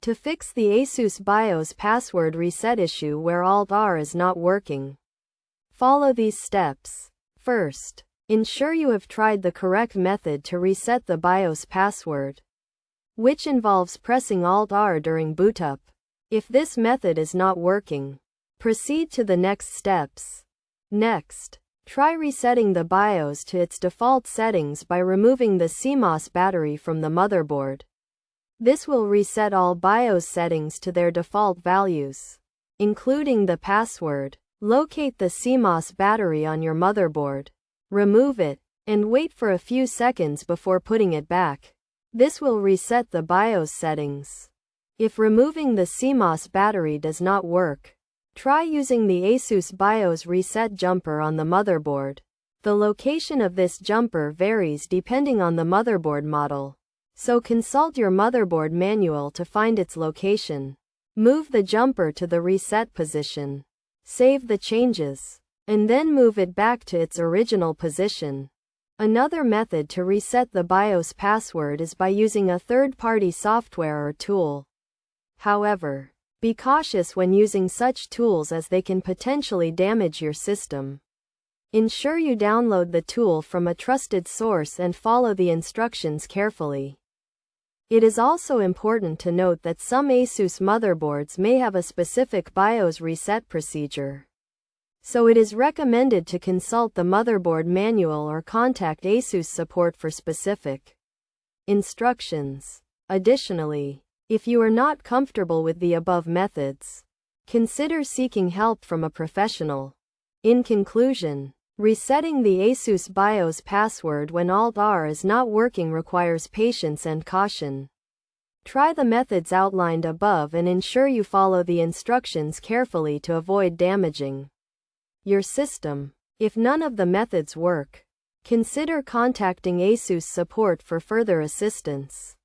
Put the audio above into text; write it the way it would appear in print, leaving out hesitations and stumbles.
To fix the Asus BIOS password reset issue where Alt-R is not working, follow these steps. First, ensure you have tried the correct method to reset the BIOS password, which involves pressing Alt-R during bootup. If this method is not working, proceed to the next steps. Next, try resetting the BIOS to its default settings by removing the CMOS battery from the motherboard. This will reset all BIOS settings to their default values, including the password. Locate the CMOS battery on your motherboard, remove it, and wait for a few seconds before putting it back. This will reset the BIOS settings. If removing the CMOS battery does not work, try using the Asus BIOS reset jumper on the motherboard. The location of this jumper varies depending on the motherboard model, so consult your motherboard manual to find its location. Move the jumper to the reset position, save the changes, and then move it back to its original position. Another method to reset the BIOS password is by using a third-party software or tool. However, be cautious when using such tools as they can potentially damage your system. Ensure you download the tool from a trusted source and follow the instructions carefully. It is also important to note that some Asus motherboards may have a specific BIOS reset procedure, so it is recommended to consult the motherboard manual or contact Asus support for specific instructions. Additionally, if you are not comfortable with the above methods, consider seeking help from a professional. In conclusion, resetting the Asus BIOS password when Alt-R is not working requires patience and caution. Try the methods outlined above and ensure you follow the instructions carefully to avoid damaging your system. If none of the methods work, consider contacting Asus support for further assistance.